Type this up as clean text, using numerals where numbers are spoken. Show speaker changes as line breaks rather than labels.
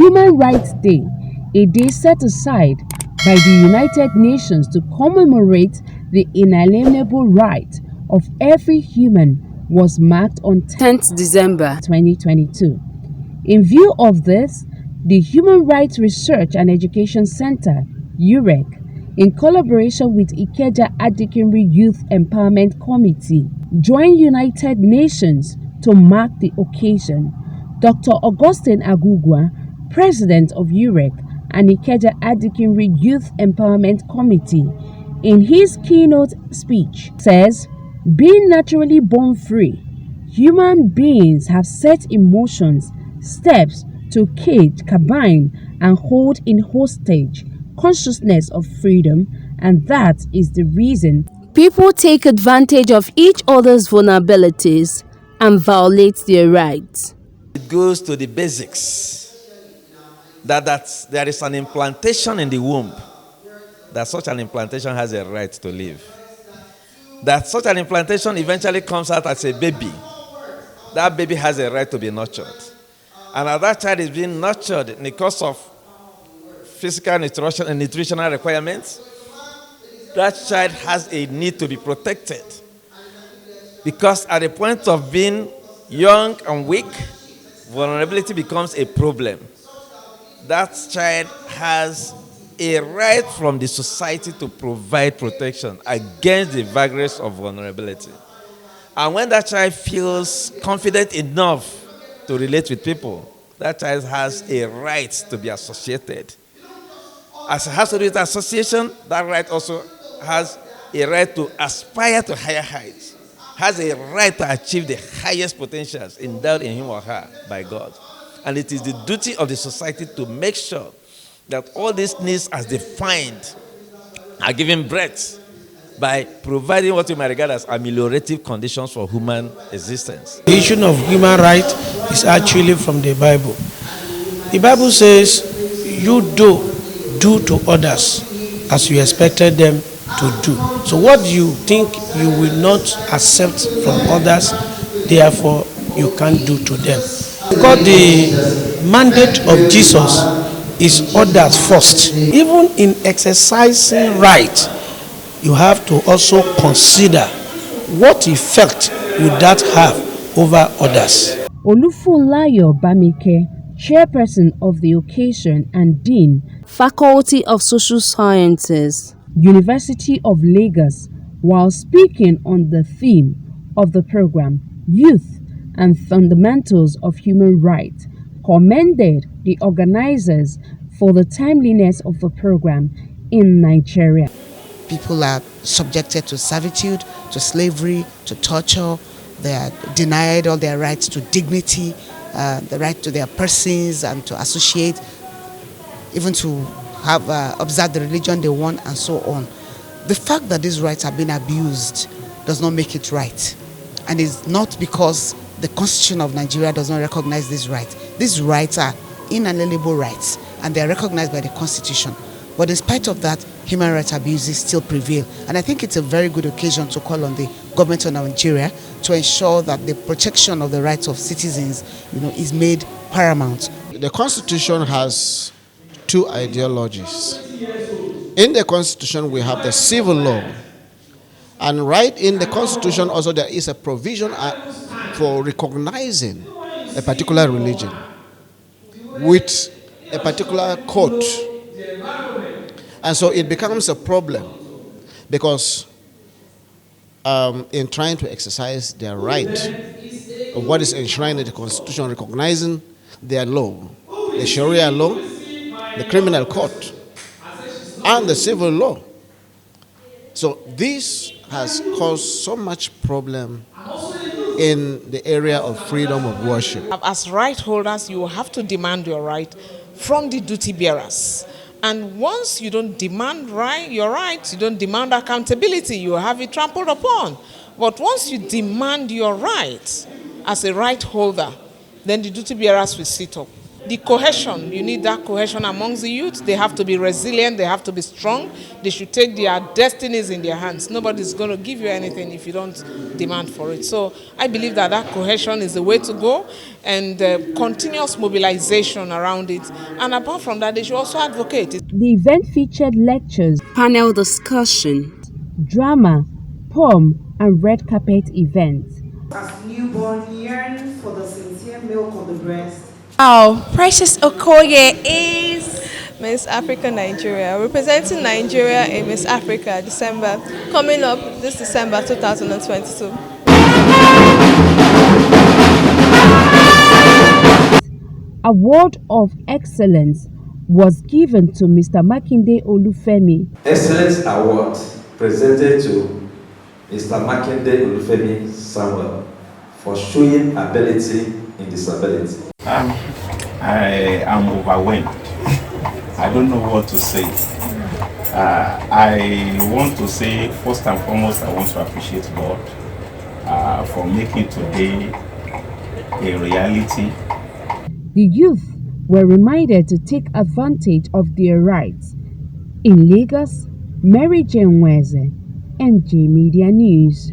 Human Rights Day, a day set aside by the United Nations to commemorate the inalienable right of every human, was marked on 10th December 2022. In view of this, the Human Rights Research and Education Center, HURREC, in collaboration with Ikeja Adikinri Youth Empowerment Committee, joined United Nations to mark the occasion. Dr. Augustine Agugwa, President of HURREC and Ikeja Adikinri Youth Empowerment Committee, in his keynote speech, says, "Being naturally born free, human beings have set emotions, steps to cage, cabine, and hold in hostage consciousness of freedom, and that is the reason people take advantage of each other's vulnerabilities and violate their rights."
It goes to the basics that there is an implantation in the womb, that such an implantation has a right to live, that such an implantation eventually comes out as a baby. That baby has a right to be nurtured, and as that child is being nurtured in the course of physical nutrition and nutritional requirements, that child has a need to be protected, because at the point of being young and weak, vulnerability becomes a problem. That child has a right from the society to provide protection against the vagaries of vulnerability. And when that child feels confident enough to relate with people, that child has a right to be associated. As it has to do with association, that right also has a right to aspire to higher heights, has a right to achieve the highest potentials endowed in him or her by God. And it is the duty of the society to make sure that all these needs as defined are given breadth by providing what you might regard as ameliorative conditions for human existence.
The issue of human rights is actually from the Bible. The Bible says, "You do to others as you expected them to do." So what you think you will not accept from others, therefore you can't do to them. Because the mandate of Jesus is others first. Even in exercising right, you have to also consider what effect would that have over others.
Olufunlayo Bamike, Chairperson of the occasion and Dean, Faculty of Social Sciences, University of Lagos, while speaking on the theme of the program, Youth and Fundamentals of Human Rights, commended the organizers for the timeliness of the program in Nigeria.
People are subjected to servitude, to slavery, to torture. They are denied all their rights to dignity, the right to their persons and to associate, even to have observed the religion they want, and so on. The fact that these rights have been abused does not make it right. And it's not because the Constitution of Nigeria does not recognize these rights. These rights are inalienable rights, and they are recognized by the Constitution. But in spite of that, human rights abuses still prevail. And I think it's a very good occasion to call on the government of Nigeria to ensure that the protection of the rights of citizens, is made paramount.
The Constitution has two ideologies. In the Constitution, we have the civil law. And right in the Constitution also there is a provision for recognizing a particular religion with a particular court. And so it becomes a problem because in trying to exercise their right of what is enshrined in the Constitution, recognizing their law, the Sharia law, the criminal court, and the civil law. So this has caused so much problem in the area of freedom of worship.
As right holders, you have to demand your right from the duty bearers. And once you don't demand your rights, you don't demand accountability, you have it trampled upon. But once you demand your rights as a right holder, then the duty bearers will sit up. The cohesion, you need that cohesion amongst the youth. They have to be resilient, they have to be strong. They should take their destinies in their hands. Nobody's going to give you anything if you don't demand for it. So I believe that that cohesion is the way to go, and continuous mobilization around it. And apart from that, they should also advocate it.
The event featured lectures, panel discussion, drama, poem, and red carpet events.
As newborn yearn for the sincere milk of the breast.
Our Precious Okoye is Miss Africa Nigeria, representing Nigeria in Miss Africa December, coming up this December 2022.
Award of Excellence was given to Mr. Makinde Olufemi.
Excellence Award presented to Mr. Makinde Olufemi Samuel for showing ability in disability.
I am overwhelmed. I don't know what to say. I want to say, first and foremost, I want to appreciate God for making today a reality.
The youth were reminded to take advantage of their rights. In Lagos, Mary Jane Weze, NJ Media News.